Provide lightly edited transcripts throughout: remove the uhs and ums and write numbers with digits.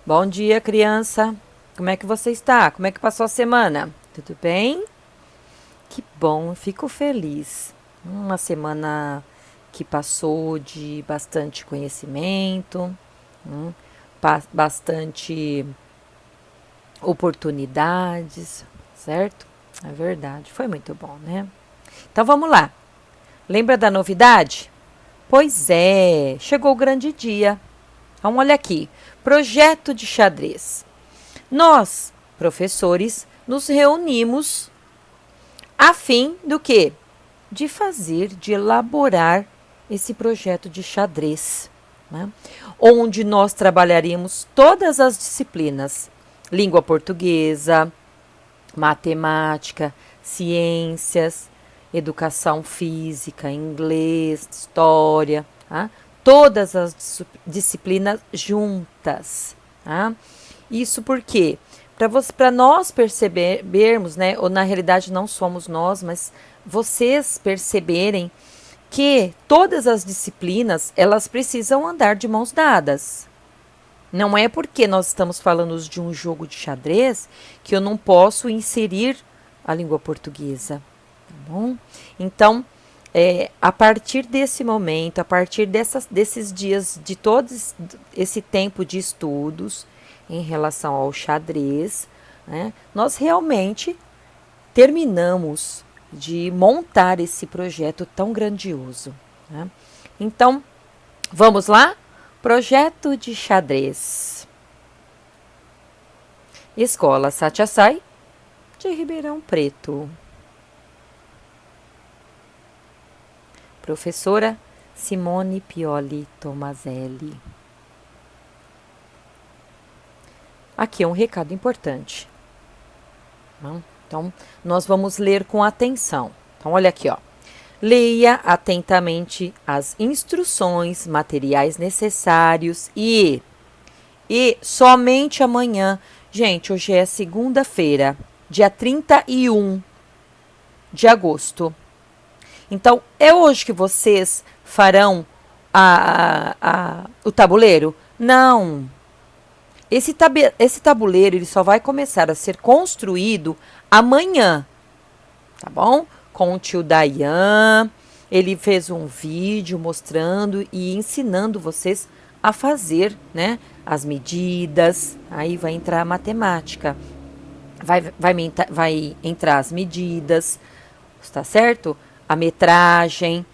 Bom dia, criança. Como é que você está? Como é que passou a semana? Tudo bem? Que bom, fico feliz. Uma semana que passou de bastante conhecimento, hum, bastante oportunidades, certo? É verdade, foi muito bom, né? Então vamos lá. Lembra da novidade? Pois é, chegou o grande dia. Então, olha aqui: projeto de xadrez. Nós, professores, nos reunimos a fim do quê? De elaborar esse projeto de xadrez, né? Onde nós trabalharíamos todas as disciplinas: língua portuguesa, matemática, ciências, educação física, inglês, história, tá? Todas as disciplinas juntas, tá? Isso porque para nós percebermos, né, ou na realidade não somos nós, mas vocês perceberem que todas as disciplinas, elas precisam andar de mãos dadas. Não é porque nós estamos falando de um jogo de xadrez que eu não posso inserir a língua portuguesa, tá bom? Então, a partir desse momento, a partir desses dias, de todo esse tempo de estudos em relação ao xadrez, né, nós realmente terminamos de montar esse projeto tão grandioso, né? Então, vamos lá? Projeto de xadrez. Escola Satia Sai de Ribeirão Preto. Professora Simone Pioli Tomazelli. Aqui é um recado importante. Então, nós vamos ler com atenção. Então, olha aqui, ó. Leia atentamente as instruções, materiais necessários e somente amanhã. Gente, hoje é segunda-feira, dia 31 de agosto. Então, é hoje que vocês farão o tabuleiro? Não. Esse tabuleiro ele só vai começar a ser construído amanhã, tá bom? Com o tio Dayan, ele fez um vídeo mostrando e ensinando vocês a fazer, né, as medidas. Aí vai entrar a matemática, vai entrar as medidas, está certo? A metragem.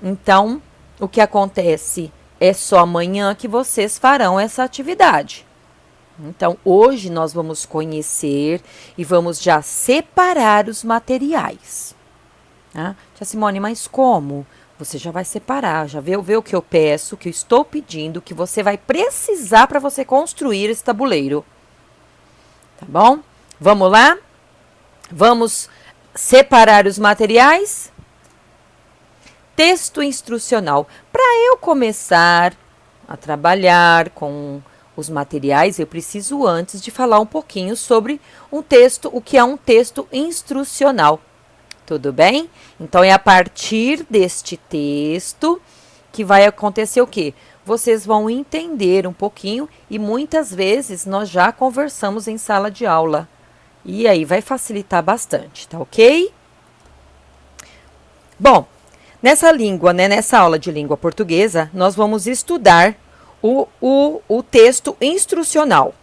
Então, o que acontece é só amanhã que vocês farão essa atividade. Então, hoje nós vamos conhecer e vamos já separar os materiais. Tá? Tia Simone, mas como? Você já vai separar, já vê o que eu peço, o que eu estou pedindo, que você vai precisar para você construir esse tabuleiro. Tá bom? Vamos lá? Vamos separar os materiais? Texto instrucional. Para eu começar a trabalhar com os materiais, eu preciso antes de falar um pouquinho sobre um texto, o que é um texto instrucional. Tudo bem? Então, é a partir deste texto que vai acontecer o quê? Vocês vão entender um pouquinho e muitas vezes nós já conversamos em sala de aula. E aí vai facilitar bastante, tá ok? Bom, nessa língua, né, nessa aula de língua portuguesa, nós vamos estudar o texto instrucional.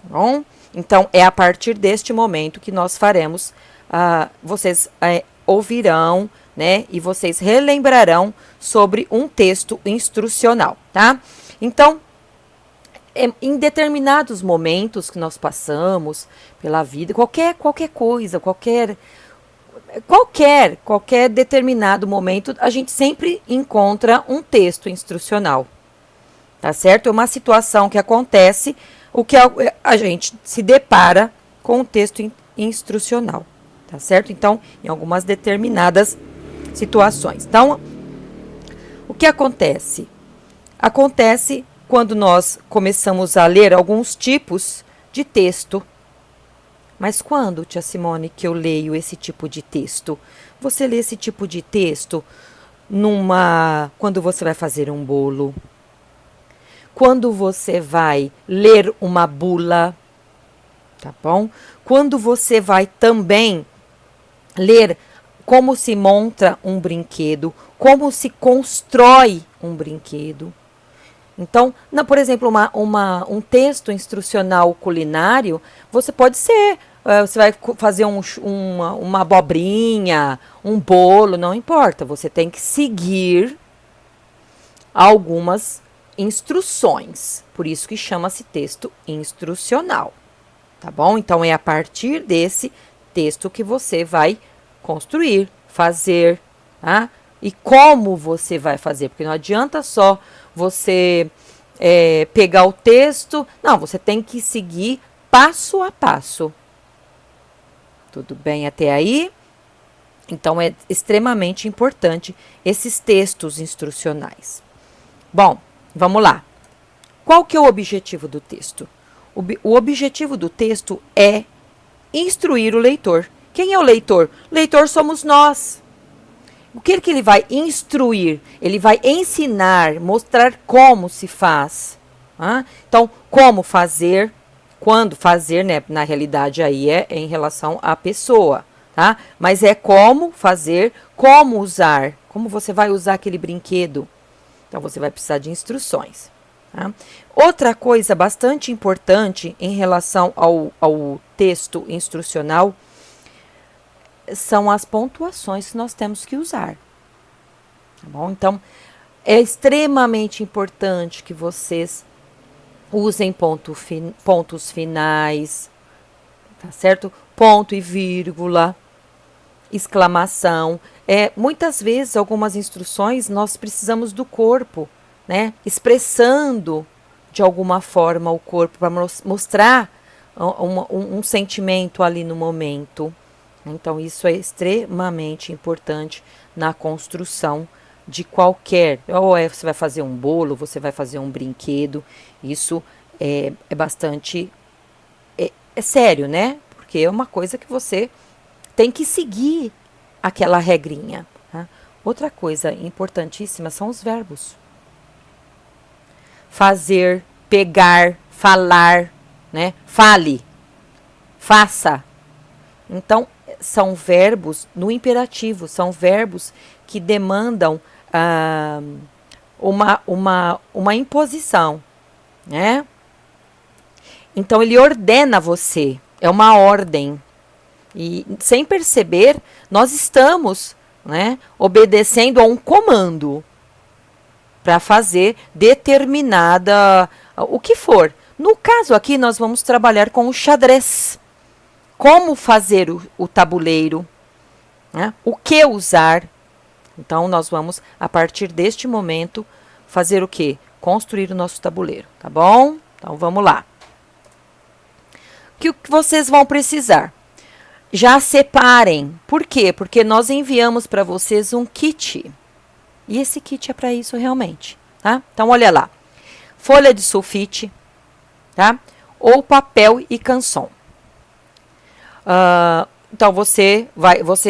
Bom? Então, é a partir deste momento que nós faremos, vocês ouvirão, né, e vocês relembrarão sobre um texto instrucional, tá? Então, em determinados momentos que nós passamos pela vida, qualquer coisa, qualquer determinado momento, a gente sempre encontra um texto instrucional. Tá certo? É uma situação que acontece, o que a gente se depara com o texto instrucional. Tá certo? Então, em algumas determinadas situações. Então, o que acontece? Acontece quando nós começamos a ler alguns tipos de texto. Mas quando, tia Simone, que eu leio esse tipo de texto? Você lê esse tipo de texto quando você vai fazer um bolo, quando você vai ler uma bula, tá bom? Quando você vai também ler como se monta um brinquedo, como se constrói um brinquedo. Então, por exemplo, um texto instrucional culinário, você pode ser, você vai fazer uma abobrinha, um bolo, não importa. Você tem que seguir algumas instruções. Por isso que chama-se texto instrucional. Tá bom? Então, é a partir desse texto que você vai construir, fazer, tá? E como você vai fazer, porque não adianta só você pegar o texto, não, você tem que seguir passo a passo. Tudo bem até aí? Então, é extremamente importante esses textos instrucionais. Bom, vamos lá. Qual que é o objetivo do texto? O objetivo do texto é instruir o leitor. Quem é o leitor? O leitor somos nós. O que ele vai instruir? Ele vai ensinar, mostrar como se faz. Então, como fazer, quando fazer, né? Na realidade, aí é em relação à pessoa, tá? Mas é como fazer, como usar, como você vai usar aquele brinquedo. Então, você vai precisar de instruções. Tá? Outra coisa bastante importante em relação ao texto instrucional são as pontuações que nós temos que usar. Tá bom? Então, é extremamente importante que vocês usem pontos finais, tá certo? Ponto e vírgula, exclamação. Muitas vezes, algumas instruções, nós precisamos do corpo, né? Expressando de alguma forma o corpo para mostrar um sentimento ali no momento. Então, isso é extremamente importante na construção de qualquer... você vai fazer um bolo, você vai fazer um brinquedo. Isso é bastante... É sério, né? Porque é uma coisa que você tem que seguir aquela regrinha. Tá? Outra coisa importantíssima são os verbos. Fazer, pegar, falar, né? Fale, faça. Então, são verbos no imperativo, são verbos que demandam uma imposição, né? Então, ele ordena você, é uma ordem. E, sem perceber, nós estamos, né, obedecendo a um comando para fazer determinada, o que for. No caso aqui, nós vamos trabalhar com o xadrez. Como fazer o tabuleiro, né? O que usar. Então, nós vamos, a partir deste momento, fazer o quê? Construir o nosso tabuleiro, tá bom? Então, vamos lá. O que vocês vão precisar? Já separem. Por quê? Porque nós enviamos para vocês um kit. E esse kit é para isso realmente, tá? Então, olha lá. Folha de sulfite, tá? Ou papel e canson. Então, você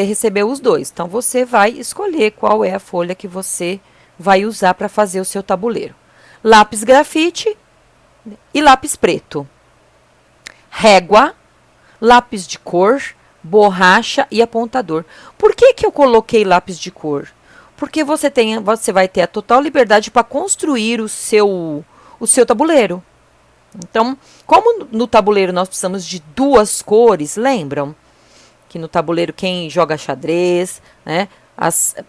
recebeu os dois. Então, você vai escolher qual é a folha que você vai usar para fazer o seu tabuleiro. Lápis grafite e lápis preto. Régua, lápis de cor, borracha e apontador. Por que eu coloquei lápis de cor? Porque você vai ter a total liberdade para construir o seu tabuleiro. Então, como no tabuleiro nós precisamos de duas cores, lembram? Que no tabuleiro quem joga xadrez, né?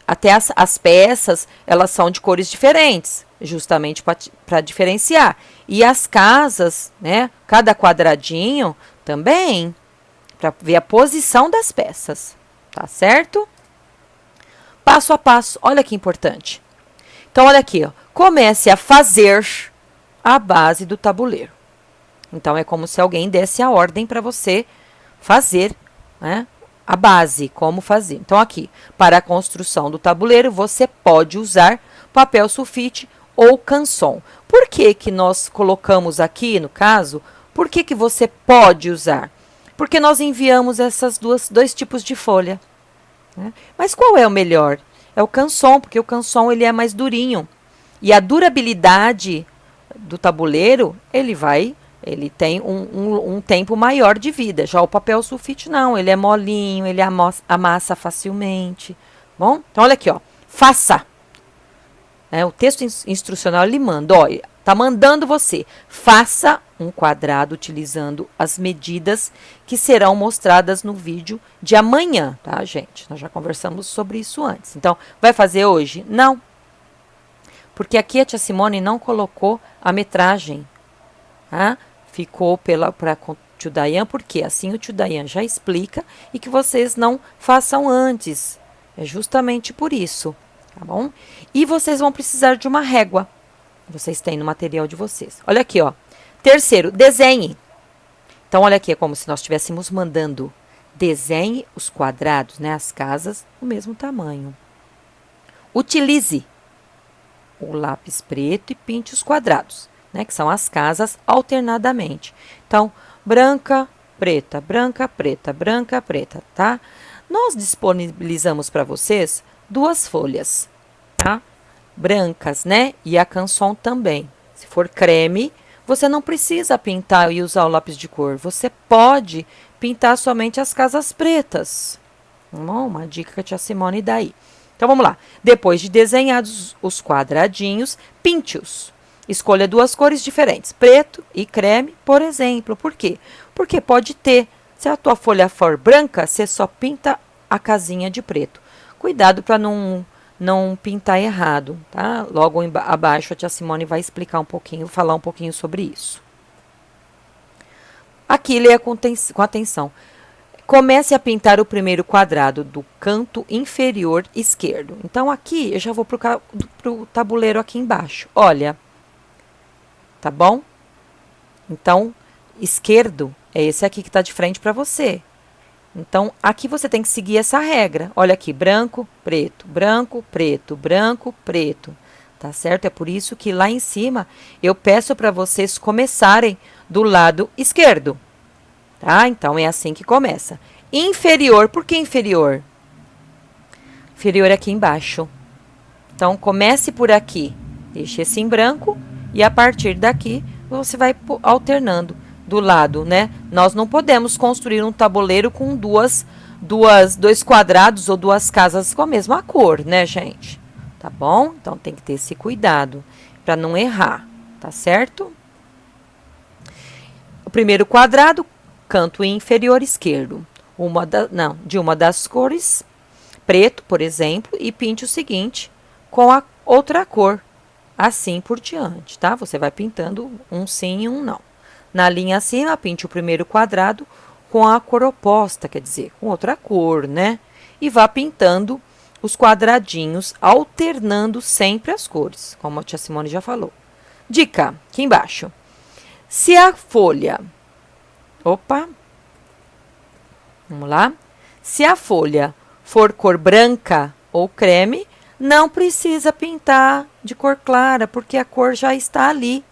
Até as peças, elas são de cores diferentes, justamente para diferenciar. E as casas, né? Cada quadradinho também, para ver a posição das peças, tá certo? Passo a passo, olha que importante. Então, olha aqui, ó. Comece a fazer a base do tabuleiro. Então, é como se alguém desse a ordem para você fazer, né, a base, como fazer. Então, aqui, para a construção do tabuleiro, você pode usar papel sulfite ou canson. Por que nós colocamos aqui, no caso, por que você pode usar? Porque nós enviamos essas dois tipos de folha. Né? Mas qual é o melhor? É o canson, porque o canson ele é mais durinho. E a durabilidade do tabuleiro, ele tem um tempo maior de vida. Já o papel sulfite não, ele é molinho, ele amassa facilmente. Bom, então olha aqui, ó, faça. O texto instrucional ele manda, ó, tá mandando você, faça um quadrado utilizando as medidas que serão mostradas no vídeo de amanhã, tá, gente? Nós já conversamos sobre isso antes. Então, vai fazer hoje? Não. Porque aqui a tia Simone não colocou a metragem, tá? Ficou para o tio Dayan, porque assim o tio Dayan já explica e que vocês não façam antes. É justamente por isso, tá bom? E vocês vão precisar de uma régua. Vocês têm no material de vocês. Olha aqui, ó. Terceiro, desenhe. Então, olha aqui, é como se nós estivéssemos mandando. Desenhe os quadrados, né? As casas, do mesmo tamanho. Utilize o lápis preto e pinte os quadrados, né? Que são as casas alternadamente. Então, branca, preta, branca, preta, branca, preta, tá? Nós disponibilizamos para vocês 2 folhas, tá? Brancas, né? E a canson também. Se for creme, você não precisa pintar e usar o lápis de cor. Você pode pintar somente as casas pretas. Uma dica que a tia Simone dá aí. Então, vamos lá. Depois de desenhados os quadradinhos, pinte-os. Escolha 2 cores diferentes, preto e creme, por exemplo. Por quê? Porque pode ter. Se a tua folha for branca, você só pinta a casinha de preto. Cuidado para não pintar errado, tá? Logo abaixo a tia Simone vai explicar um pouquinho, falar um pouquinho sobre isso. Aqui leia com atenção. Comece a pintar o primeiro quadrado do canto inferior esquerdo. Então, aqui eu já vou para o tabuleiro aqui embaixo. Olha, tá bom? Então, esquerdo é esse aqui que está de frente para você. Então, aqui você tem que seguir essa regra. Olha aqui, branco, preto, branco, preto, branco, preto. Tá certo? É por isso que lá em cima eu peço para vocês começarem do lado esquerdo. Tá? Então, é assim que começa. Inferior, por que inferior? Inferior é aqui embaixo. Então, comece por aqui. Deixe esse em branco e a partir daqui você vai alternando do lado, né? Nós não podemos construir um tabuleiro com dois quadrados ou 2 casas com a mesma cor, né, gente? Tá bom? Então, tem que ter esse cuidado para não errar, tá certo? O primeiro quadrado, canto inferior esquerdo. De uma das cores, preto, por exemplo, e pinte o seguinte com a outra cor. Assim por diante, tá? Você vai pintando um sim e um não. Na linha acima, pinte o primeiro quadrado com a cor oposta, quer dizer, com outra cor, né? E vá pintando os quadradinhos, alternando sempre as cores, como a tia Simone já falou. Dica, aqui embaixo. Se a folha... Opa! Vamos lá. Se a folha for cor branca ou creme, não precisa pintar de cor clara, porque a cor já está ali.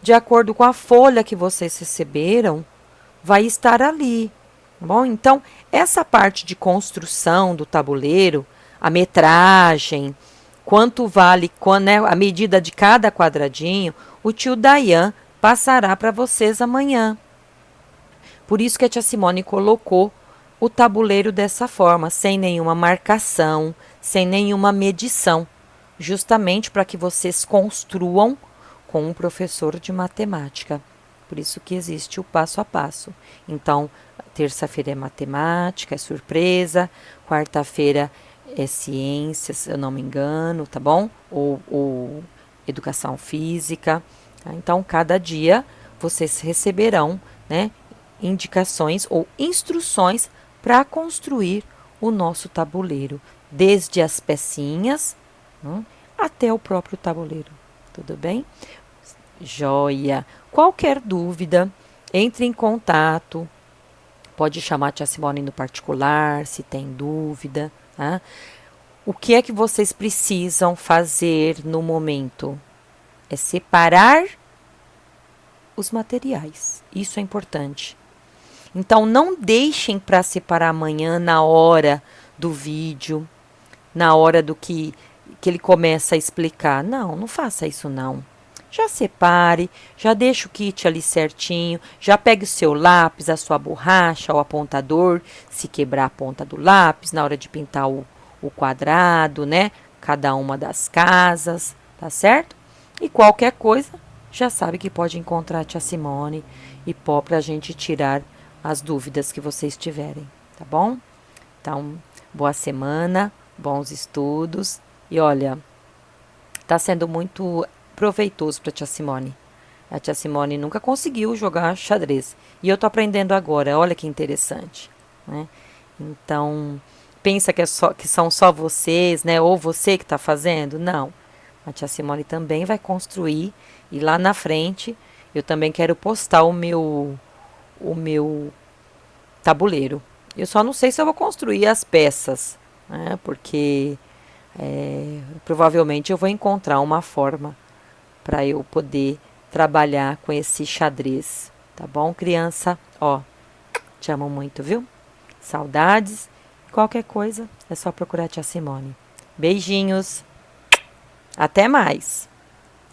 De acordo com a folha que vocês receberam, vai estar ali. Tá bom? Então, essa parte de construção do tabuleiro, a metragem, quanto vale, né, a medida de cada quadradinho, o tio Dayan passará para vocês amanhã. Por isso que a tia Simone colocou o tabuleiro dessa forma, sem nenhuma marcação, sem nenhuma medição, justamente para que vocês construam com um professor de matemática. Por isso que existe o passo a passo. Então, terça-feira é matemática, é surpresa, quarta-feira é ciências, se eu não me engano, tá bom? Ou educação física. Tá? Então, cada dia vocês receberão, né, indicações ou instruções para construir o nosso tabuleiro, desde as pecinhas, até o próprio tabuleiro. Tudo bem? Joia! Qualquer dúvida, entre em contato. Pode chamar a tia Simone no particular, se tem dúvida. Tá? O que é que vocês precisam fazer no momento? É separar os materiais. Isso é importante. Então, não deixem para separar amanhã na hora do vídeo, na hora do que ele começa a explicar. Não faça isso não. já separe, já deixa o kit ali certinho, já pegue o seu lápis, a sua borracha, o apontador, se quebrar a ponta do lápis na hora de pintar o quadrado, né? Cada uma das casas, tá certo? E qualquer coisa, já sabe que pode encontrar a tia Simone e pó pra gente tirar as dúvidas que vocês tiverem, tá bom? Então, boa semana, bons estudos e olha, tá sendo muito proveitoso para a tia Simone. A tia Simone nunca conseguiu jogar xadrez e eu tô aprendendo agora. Olha que interessante, né? Então, pensa que são só vocês, né? Ou você que está fazendo? Não. A tia Simone também vai construir e lá na frente eu também quero postar o meu tabuleiro. Eu só não sei se eu vou construir as peças, né? Porque provavelmente eu vou encontrar uma forma para eu poder trabalhar com esse xadrez, tá bom, criança? Ó, te amo muito, viu? Saudades. Qualquer coisa é só procurar a tia Simone. Beijinhos. Até mais.